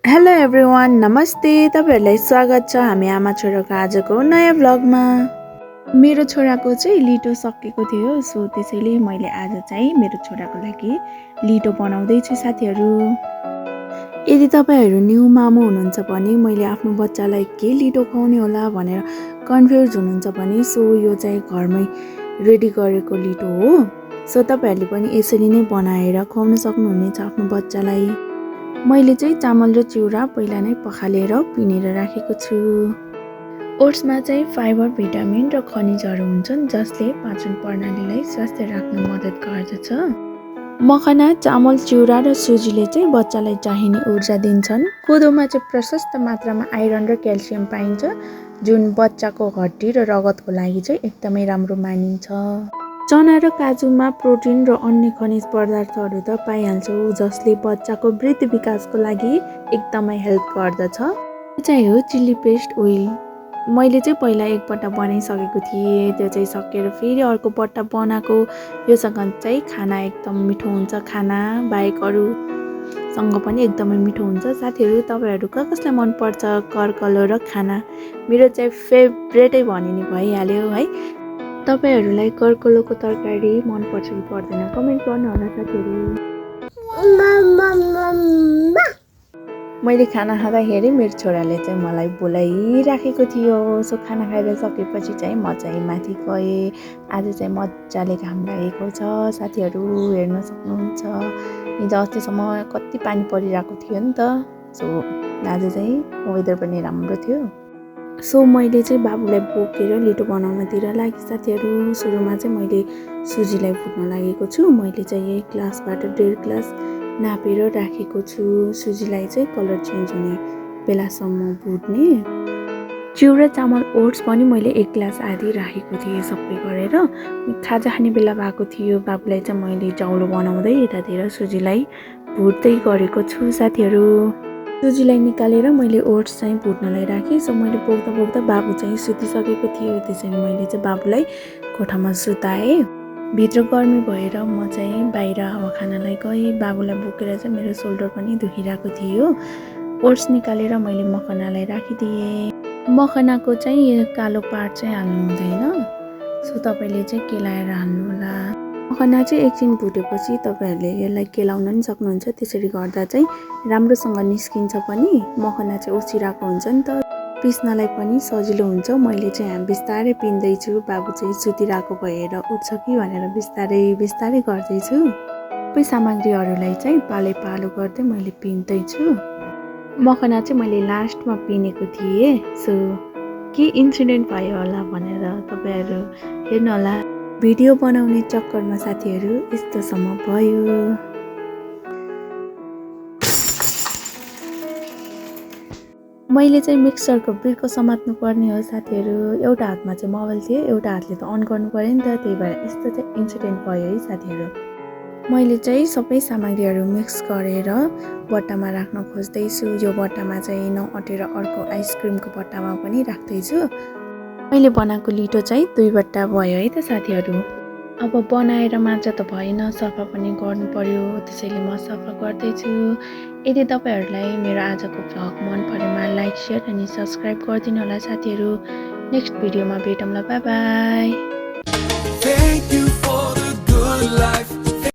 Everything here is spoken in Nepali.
हेलो एभ्रिवान, नमस्ते। तपाईहरुलाई स्वागत छ हामी आमा छोराको आजको नयाँ भ्लगमा। मेरो छोराको चाहिँ लिटो सकेको थियो, सो त्यसैले मैले आज चाहिँ मेरो छोराको लागि लिटो बनाउँदै छु साथीहरु। यदि तपाईहरु न्यू मामु हुनुहुन्छ भने मैले आफ्नो बच्चालाई के लिटो खुवाउने होला भनेर कन्फ्युज हुनुहुन्छ भने सो यो चाहिँ घरमै रेडी गरेको लिटो हो। सो तपाईहरुले पनि यसरी नै बनाएर खुवाउन सक्नुहुनेछ आफ्नो बच्चालाई। मैले चाहिँ चामल र चिउरा पहिला नै पखालेर पिनेर राखेको छु। ओट्समा चाहिँ फाइबर, भिटामिन र खनिजहरू हुन्छन् जसले पाचन प्रणालीलाई स्वस्थ राख्न मद्दत गर्दछ। मखना, चामल, चिउरा र सुजीले चाहिँ बच्चालाई चाहिने ऊर्जा दिन्छन्। कोदोमा चाहिँ प्रशस्त मात्रामा आइरन र क्याल्सियम पाइन्छ जुन बच्चाको हड्डी र रगतको लागि चाहिँ एकदमै राम्रो मानिन्छ। चना र काजुमा प्रोटिन र अन्य खनिज पदार्थहरू त पाइहाल्छौँ जसले बच्चाको वृद्धि विकासको लागि एकदमै हेल्प गर्दछ। यो चाहिँ हो चिल्ली पेस्ट ओइल। मैले चाहिँ पहिला एकपल्ट बनाइसकेको थिएँ, त्यो चाहिँ सकेर फेरि अर्को पल्ट बनाएको। योसँग चाहिँ खाना एकदम मिठो हुन्छ, खाना बाहेक अरूसँग पनि एकदमै मिठो हुन्छ। साथीहरू तपाईहरु कसलाई मनपर्छ कर्कलो र खाना? मेरो चाहिँ फेभरेटै भनि नि भइहाल्यो है। तपाईहरुलाई कर्कलोको तरकारी मन पर्छ कि पर्दैन कमेन्ट गर्नु होला साथीहरु। मैले खाना खाँदाखेरि मेरो छोराले चाहिँ मलाई बोलाइराखेको थियो। सो खाना खाएर सकेपछि चाहिँ म चाहिँ माथि गएँ। आज चाहिँ मजाले घाम लागेको छ साथीहरु, हेर्न सक्नुहुन्छ। हिजो अस्तिसम्म कति पानी परिरहेको थियो नि त। सो आज चाहिँ वेदर पनि राम्रो थियो। सो मैले चाहिँ बाबुलाई बोकेर लिटो बनाउनतिर लागेँ साथीहरु। सुरुमा चाहिँ मैले सुजीलाई भुट्न लागेको छु। मैले चाहिँ यही ग्लासबाट 1.5 ग्लास नापेर राखेको छु। सुजीलाई चाहिँ कलर चेन्ज हुने बेलासम्म भुट्ने। चिउरा, चामल, ओट्स पनि मैले 1 ग्लास आधी राखेको थिएँ सबै गरेर। खाजा खाने बेला भएको थियो। बाबुलाई चाहिँ मैले चाउलो बनाउँदै यतातिर सुजीलाई भुट्दै गरेको छु साथीहरु। सुजीलाई निकालेर मैले ओट्स चाहिँ भुट्नलाई राखेँ। सो मैले बोक्दा बाबु चाहिँ सुतिसकेको थियो, त्यसैले मैले चाहिँ बाबुलाई कोठामा सुताएँ। भित्र गर्मी भएर म चाहिँ बाहिर हावा खानलाई गएँ। बाबुलाई बोकेर चाहिँ मेरो सोल्डर पनि दुखिरहेको थियो। ओट्स निकालेर मैले मखनालाई राखिदिएँ। मखनाको चाहिँ कालो पार्ट चाहिँ हाल्नु हुँदैन, सो तपाईले चाहिँ केलाएर हाल्नु होला। मखना चाहिँ एकछिन भुटेपछि तपाईहरुले यसलाई केलाउन पनि सक्नुहुन्छ। त्यसरी गर्दा चाहिँ राम्रोसँग निस्किन्छ पनि। मखना चाहिँ ओसिरहेको हुन्छ नि त, पिस्नलाई पनि सजिलो हुन्छ। मैले चाहिँ बिस्तारै पिन्दै छु। बाबु चाहिँ सुतिरहेको भएर उठ्छ कि भनेर बिस्तारै गर्दै छु। सबै सामग्रीहरूलाई चाहिँ पालो गर्दै मैले पिन्दै छु। मखना चाहिँ मैले लास्टमा पिनेको थिएँ। सो के इन्सिडेन्ट भयो होला भनेर तपाईहरु हेर्नु होला। भिडियो बनाउने चक्करमा साथीहरु यस्तोसम्म भयो। मैले चाहिँ मिक्सरको ब्रेकको समात्नु पर्ने हो साथीहरु। एउटा हातमा चाहिँ मोबाइल थियो, एउटा हातले त अन गर्नु पर्यो नि त, त्यही भएर यस्तो चाहिँ इन्सिडेन्ट भयो है साथीहरु। मैले चाहिँ सबै सामग्रीहरू मिक्स गरेर बट्टामा राख्न खोज्दैछु। यो बट्टामा चाहिँ नअटेर अर्को आइसक्रिमको बट्टामा पनि राख्दैछु। मैले बनाएको लिटो चाहिँ 2 बट्टा भयो है त साथीहरु। अब बनाएर मात्र त भएन, सफा पनि गर्नु पर्यो, त्यसैले म सफा गर्दैछु। यदि तपाईहरुलाई मेरो आजको भ्लग मन परेमा लाइक, शेयर अनि सब्स्क्राइब गरिदिनु होला साथीहरु। नेक्स्ट भिडियोमा भेटौँला। Bye bye.